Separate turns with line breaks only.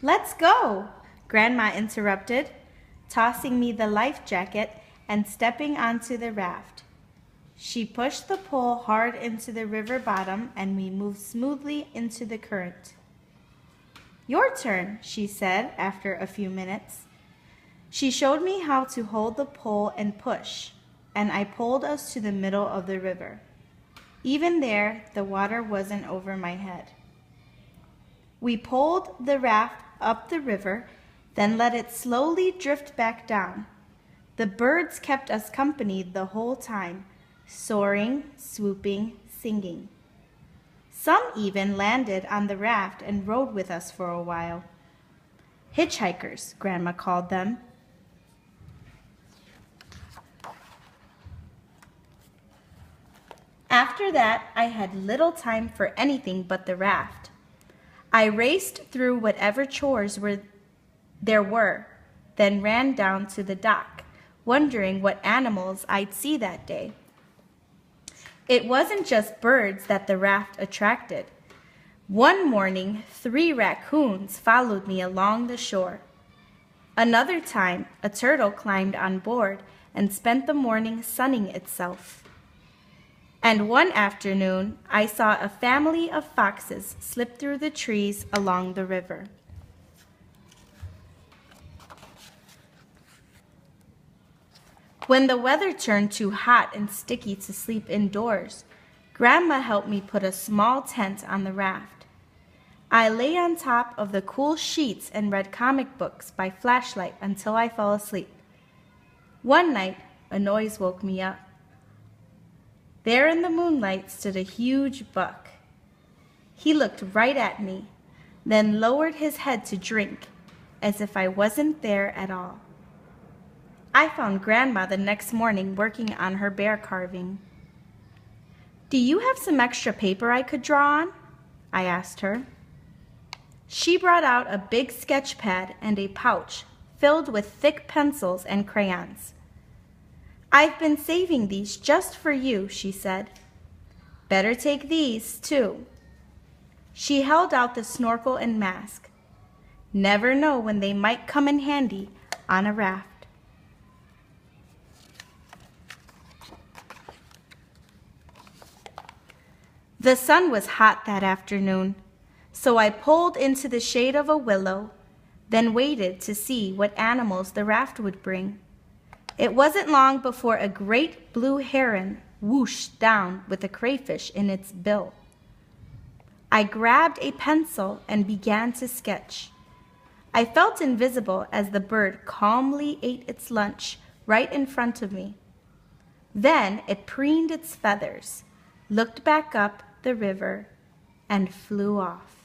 "Let's go," Grandma interrupted, tossing me the life jacket and stepping onto the raft. She pushed the pole hard into the river bottom and we moved smoothly into the current. "Your turn," she said after a few minutes. She showed me how to hold the pole and push, and I pulled us to the middle of the river. Even there, the water wasn't over my head. We pulled the raft up the river, then let it slowly drift back down. The birds kept us company the whole time, soaring, swooping, singing. Some even landed on the raft and rode with us for a while. Hitchhikers, Grandma called them. After that, I had little time for anything but the raft. I raced through whatever chores there were, then ran down to the dock, wondering what animals I'd see that day. It wasn't just birds that the raft attracted. One morning, 3 raccoons followed me along the shore. Another time, a turtle climbed on board and spent the morning sunning itself. And one afternoon, I saw a family of foxes slip through the trees along the river. When the weather turned too hot and sticky to sleep indoors, Grandma helped me put a small tent on the raft. I lay on top of the cool sheets and read comic books by flashlight until I fell asleep. One night, a noise woke me up. There in the moonlight stood a huge buck. He looked right at me, then lowered his head to drink, as if I wasn't there at all. I found Grandma the next morning working on her bear carving. "Do you have some extra paper I could draw on?" I asked her. She brought out a big sketch pad and a pouch filled with thick pencils and crayons. "I've been saving these just for you," she said. "Better take these, too." She held out the snorkel and mask. Never know when they might come in handy on a raft. The sun was hot that afternoon, so I pulled into the shade of a willow, then waited to see what animals the raft would bring. It wasn't long before a great blue heron whooshed down with a crayfish in its bill. I grabbed a pencil and began to sketch. I felt invisible as the bird calmly ate its lunch right in front of me. Then it preened its feathers, looked back up the river, and flew off.